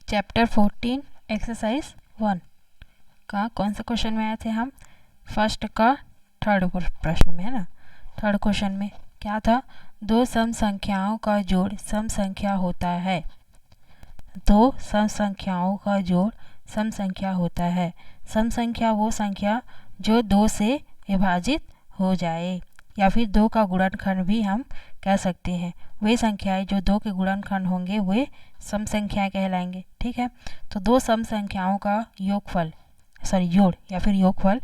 Chapter 14 exercise 1 का कौन सा क्वेश्चन में आए थे हम? फर्स्ट का थर्ड प्रश्न में, है ना। थर्ड क्वेश्चन में क्या था? दो सम संख्याओं का जोड़ सम संख्या होता है। दो सम संख्याओं का जोड़ सम संख्या होता है। सम संख्या वो संख्या जो दो से विभाजित हो जाए, या फिर दो का गुणनखंड भी हम कह सकते हैं। वे संख्याएं जो दो के गुणनखंड होंगे वे सम संख्याएं कहलाएंगे। ठीक है, तो दो सम संख्याओं का जोड़ या फिर योगफल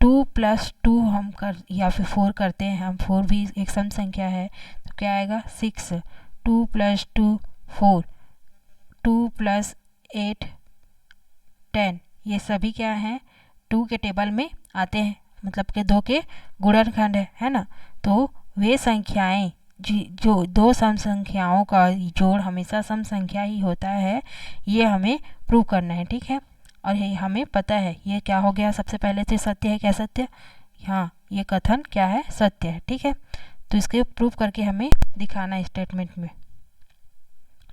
2 + 2 हम कर या फिर 4 करते हैं हम। 4 भी एक सम संख्या है, तो क्या आएगा? 6। 2 + 2 4, 2 + 8 10। ये सभी क्या हैं? 2 के टेबल में आते हैं, मतलब कि दो के गुणनखंड है ना। तो वे संख्याएं जो दो सम संख्याओं का जोड़ हमेशा सम संख्या ही होता है, ये हमें प्रूव करना है। ठीक है, और ये हमें पता है। ये क्या हो गया? सबसे पहले तो सत्य है। क्या सत्य? हाँ, ये कथन क्या है? सत्य है। ठीक है, तो इसके प्रूव करके हमें दिखाना है। स्टेटमेंट में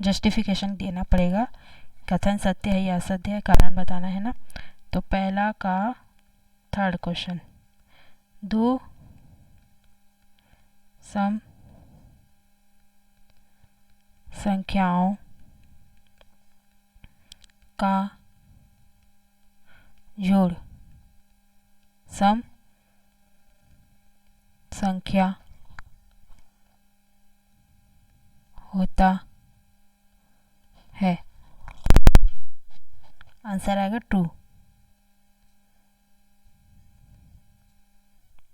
जस्टिफिकेशन देना पड़ेगा, कथन सत्य है या असत्य है, कारण बताना है ना। तो पहला का थर्ड क्वेश्चन, दो सम संख्याओं का जोड़ सम संख्या होता है। आंसर आएगा ट्रू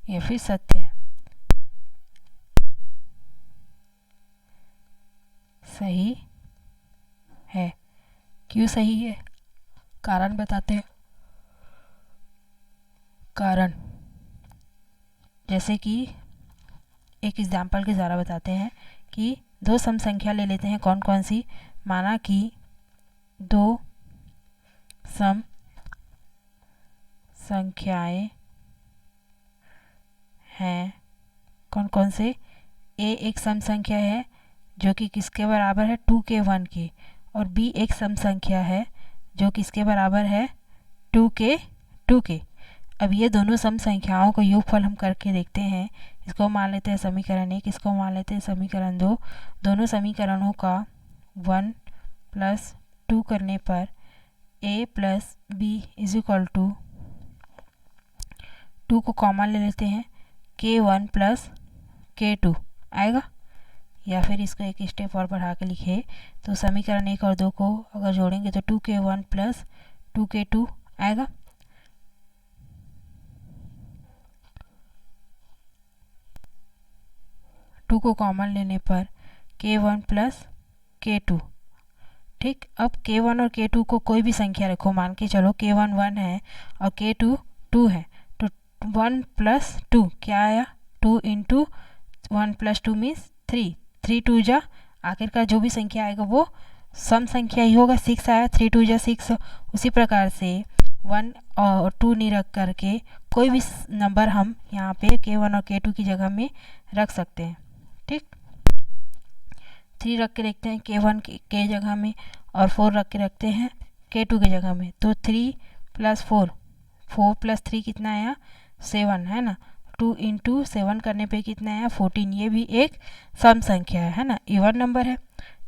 या फिर सत्य है। सही है। क्यों सही है? कारण बताते हैं। कारण जैसे कि एक एग्जाम्पल के द्वारा बताते हैं कि दो सम संख्या ले लेते हैं। कौन कौन सी? माना कि दो सम संख्याएं हैं। कौन कौन से? ए एक सम संख्या है जो कि किसके बराबर है? 2 के 1 के। और बी एक सम संख्या है जो किसके बराबर है? 2 के 2 के। अब ये दोनों सम संख्याओं का योगफल हम करके देखते हैं। इसको मान लेते हैं समीकरण 1, इसको मान लेते हैं समीकरण 2। दोनों समीकरणों का 1 + 2 करने पर a + b = 2 को कॉमन ले लेते हैं, k1 + k2 आएगा। या फिर इसको एक स्टेप और बढ़ा के लिखे तो समीकरण 1 और 2 को अगर जोड़ेंगे तो 2k1 + 2k2 आएगा। टू को कॉमन लेने पर k1 + k2। ठीक, अब k1 और k2 को कोई भी संख्या रखो, मान के चलो k1 1 है और k2 2 है, तो 1 + 2 क्या आया? 2 × 1 + 2 मीन्स 3। 3 2 जा, आखिरकार जो भी संख्या आएगा वो सम संख्या ही होगा। 6 आया, 3 2 जा 6। उसी प्रकार से 1 और 2 नहीं रख करके कोई भी नंबर हम यहाँ पे k1 और k2 की जगह में रख सकते हैं। ठीक, 3 रख के देखते हैं k1 के जगह में, और 4 रख के रखते हैं k2 की जगह में। तो 3 + 4, 4 + 3 कितना आया? 7 है ना। 2 × 7 करने पे कितना आया? 14। ये भी एक सम संख्या है ना, इवन नंबर है।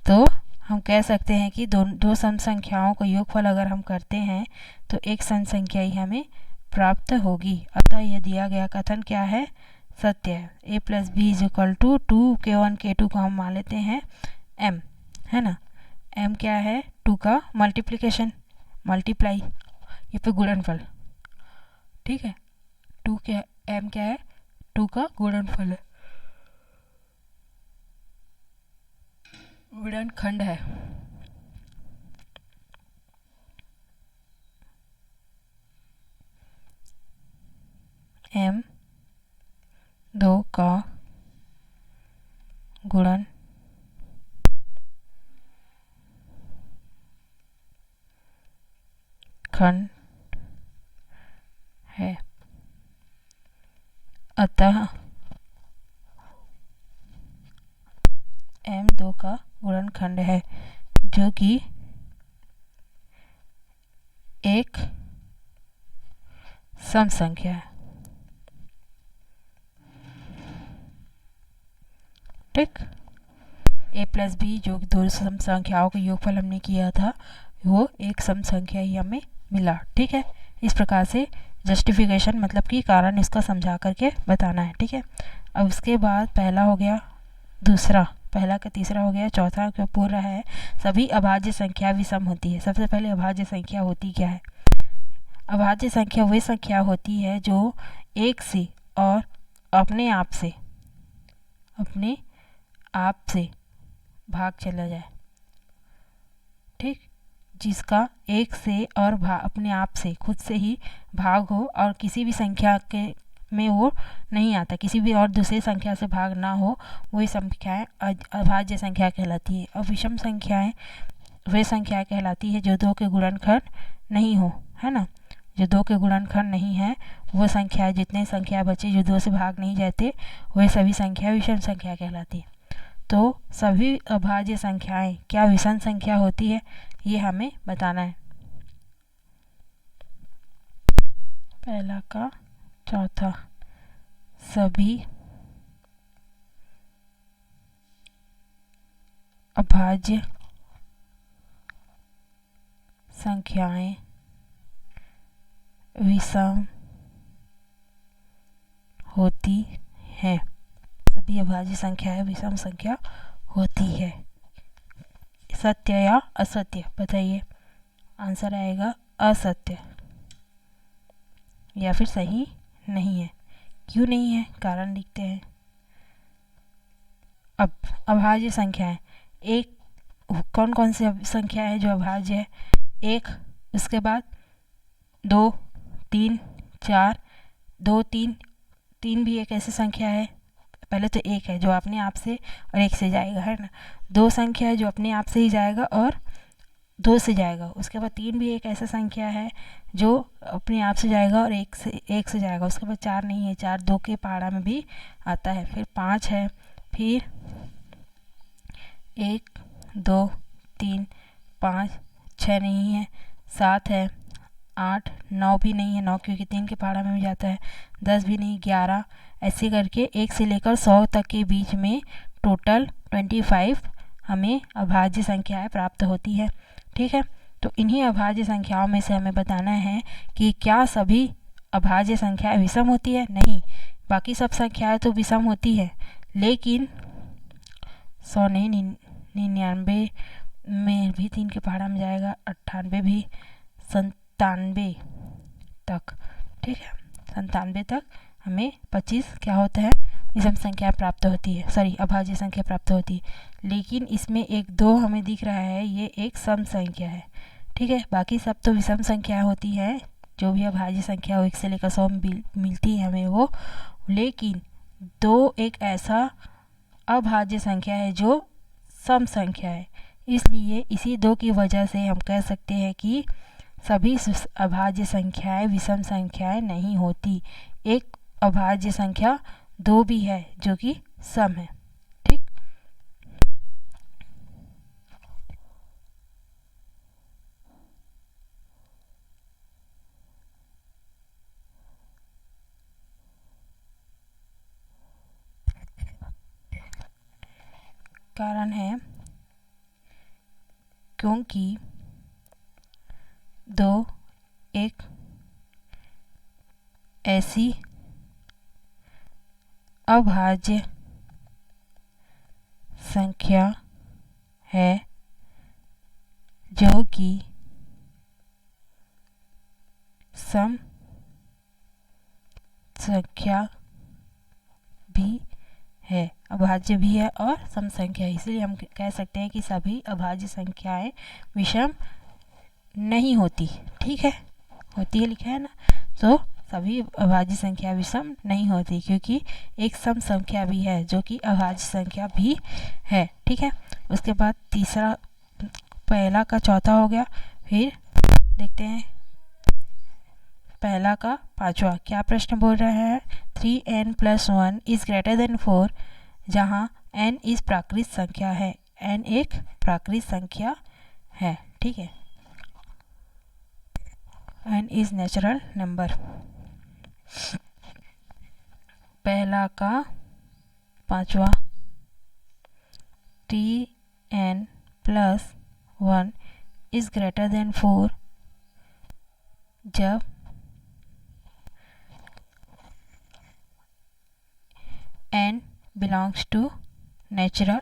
तो हम कह सकते हैं कि दो सम संख्याओं का योगफल अगर हम करते हैं तो एक सम संख्या ही हमें प्राप्त होगी। अतः यह दिया गया कथन क्या है? सत्य है। a + b = 2 k1 k2 को हम मान लेते हैं m, है ना। m क्या है? 2 का मल्टीप्लाई, ये पे गुणनफल। ठीक है, 2 के m क्या है? 2 का गुणनफल है, गुणनखंड है। m 2 का गुणन खंड है। अतः m 2 का गुणनखंड है, जो कि एक सम संख्या है। ठीक, a प्लस बी जो दो सम संख्याओं का योगफल हमने किया था वो एक सम संख्या ही हमें मिला। ठीक है, इस प्रकार से जस्टिफिकेशन मतलब कि कारण इसका समझा करके बताना है। ठीक है, अब उसके बाद पहला हो गया, दूसरा पहला का तीसरा हो गया, चौथा का पूरा है सभी अभाज्य संख्या विषम होती है। सबसे पहले अभाज्य संख्या होती क्या है? अभाज्य संख्या वही संख्या होती है जो एक से और अपने आप से भाग चला जाए। ठीक, जिसका एक से और अपने आप से खुद से ही भाग हो और किसी भी संख्या के में वो नहीं आता, किसी भी और दूसरी संख्या से भाग ना हो, वही संख्याएं अभाज्य संख्या कहलाती है। और विषम संख्याएं वे संख्या कहलाती है जो दो के गुणनखंड नहीं हो, है ना। जो दो के गुणनखंड नहीं है वो संख्या, जितने संख्या बचे जो दो से भाग नहीं जाते, वह सभी संख्या विषम संख्या कहलाती है। तो सभी अभाज्य संख्याएं क्या विषम संख्या होती है, ये हमें बताना है। पहला का चौथा, सभी अभाज्य संख्याएं विषम होती हैं। सभी अभाज्य संख्याएं विषम संख्या होती है। सत्य या असत्य बताइए? आंसर आएगा असत्य, या फिर सही नहीं है। क्यों नहीं है, कारण लिखते हैं। अब अभाज्य संख्याएं, एक कौन कौन सी संख्या है जो अभाज्य है? एक, उसके बाद 2, 3, 4, 2, 3, 3 भी एक ऐसी संख्या है। पहले तो एक है जो अपने आप से और एक से जाएगा, है ना। दो संख्या है जो अपने आप से ही जाएगा और दो से जाएगा। उसके बाद 3 भी एक ऐसा संख्या है जो अपने आप से जाएगा और एक से जाएगा। उसके बाद 4 नहीं है, 4 2 के पहाड़ा में भी आता है। फिर 5 है, फिर 1 2 3 5 6 नहीं है, 7 है, 8 9 भी नहीं है, 9 क्योंकि 3 के पहाड़ा में भी जाता है, 10 भी नहीं, 11, ऐसे करके 1 से लेकर 100 तक के बीच में टोटल 25 हमें अभाज्य संख्याएं प्राप्त होती है। ठीक है, तो इन्हीं अभाज्य संख्याओं में से हमें बताना है कि क्या सभी अभाज्य संख्याएं विषम होती है? नहीं, बाकी सब संख्याएं तो विषम होती है, लेकिन 100 नहीं, 99 में भी 3 के पहाड़ा में जाएगा, 98 भी, 97 तक। ठीक है, 97 तक हमें 25 क्या होता है, विषम संख्या प्राप्त होती है, सॉरी अभाज्य संख्या प्राप्त होती है। लेकिन इसमें 1 2 हमें दिख रहा है, ये एक सम संख्या है। ठीक है, बाकी सब तो विषम संख्या होती है। जो भी अभाज्य संख्या हो 1 से लेकर 100 मिलती है हमें वो, लेकिन 2 एक ऐसा अभाज्य संख्या है जो सम संख्या है। इसलिए इसी 2 की वजह से हम कह सकते हैं कि सभी अभाज्य संख्याएं विषम संख्याएं नहीं होती। एक अभाज्य संख्या 2 भी है जो कि सम है। ठीक, कारण है क्योंकि 2 एक ऐसी अभाज्य संख्या है जो कि सम संख्या भी है, अभाज्य भी है और सम संख्या है। इसलिए हम कह सकते हैं कि सभी अभाज्य संख्याएं विषम नहीं होती। ठीक है, होती है लिखा है ना, तो सभी अभाज्य संख्या विषम नहीं होती क्योंकि एक सम संख्या भी है जो कि अभाज्य संख्या भी है। ठीक है, उसके बाद तीसरा, पहला का चौथा हो गया। फिर देखते हैं पहला का पांचवा, क्या प्रश्न बोल रहा है? 3n + 1 इज ग्रेटर देन 4 जहाँ n इस प्राकृत संख्या है। n एक प्राकृत संख्या है। ठीक है, n इज नेचुरल नंबर। पहला का पांचवा Tn plus 1 is greater than 4 जब n belongs to natural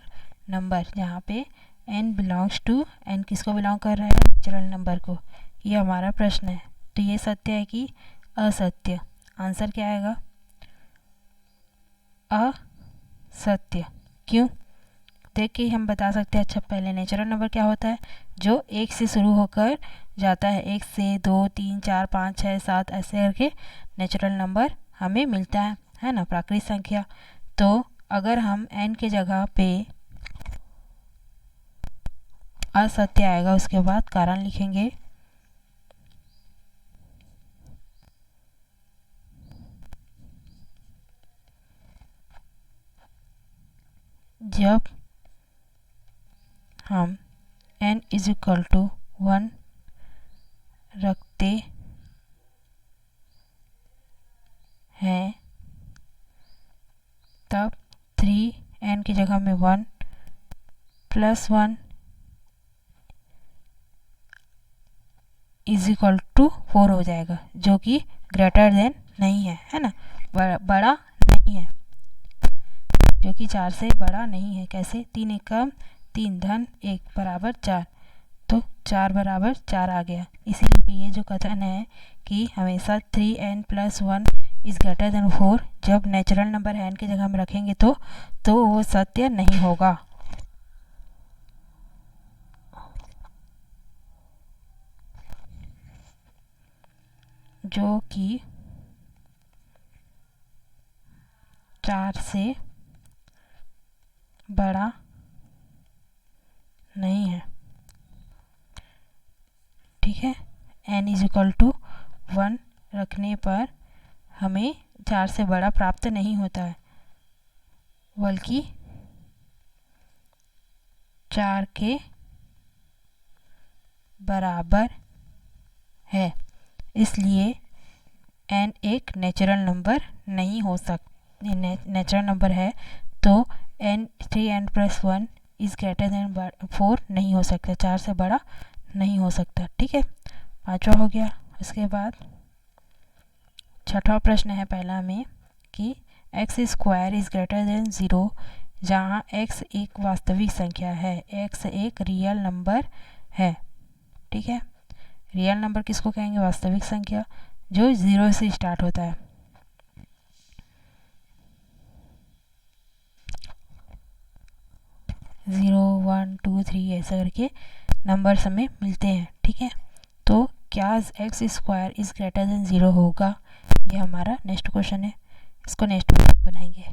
number, जहाँ पे n बिलोंग्स टू, n किसको बिलोंग कर रहा है? नेचुरल नंबर को। ये हमारा प्रश्न है। तो ये सत्य है कि असत्य? आंसर क्या आएगा? असत्य। क्यों? देख के हम बता सकते हैं। अच्छा, पहले नेचुरल नंबर क्या होता है? जो 1 से शुरू होकर जाता है। 1 से 2, 3, 4, 5, 6, 7 ऐसे करके नेचुरल नंबर हमें मिलता है ना, प्राकृतिक संख्या। तो अगर हम n के जगह पे असत्य आएगा, उसके बाद कारण लिखेंगे। जब हम n इज इक्वल टू 1 रखते हैं तब 3n की जगह में 1 प्लस 1 इज इक्वल टू 4 हो जाएगा, जो कि ग्रेटर देन नहीं है ना, बड़ा नहीं है, जो कि 4 से बड़ा नहीं है। कैसे? 3 एकम 3 धन 1 बराबर 4, तो 4 बराबर 4 आ गया। इसीलिए ये जो कथन है कि हमेशा 3n plus 1 is greater than 4, जब नेचुरल नंबर n की जगह में रखेंगे तो वो सत्य नहीं होगा। जो कि 4 से बड़ा नहीं है। ठीक है, n इज इक्वल टू 1 रखने पर हमें 4 से बड़ा प्राप्त नहीं होता है, बल्कि 4 के बराबर है। इसलिए n एक नेचुरल नंबर नहीं हो सकता। नेचुरल नंबर है तो n 3n + 1 is greater than 4 नहीं हो सकता, 4 से बड़ा नहीं हो सकता। ठीक है, पांचवा हो गया। उसके बाद छठवां प्रश्न है पहला में कि x² इज ग्रेटर देन 0, जहाँ x एक वास्तविक संख्या है, x एक रियल नंबर है। ठीक है, रियल नंबर किसको कहेंगे? वास्तविक संख्या जो 0 से स्टार्ट होता है। ज़ीरो 1 2 3 ऐसा करके नंबर्स हमें मिलते हैं। ठीक है, तो क्या x² इज ग्रेटर देन 0 होगा? ये हमारा नेक्स्ट क्वेश्चन है। इसको नेक्स्ट वीडियो बनाएंगे।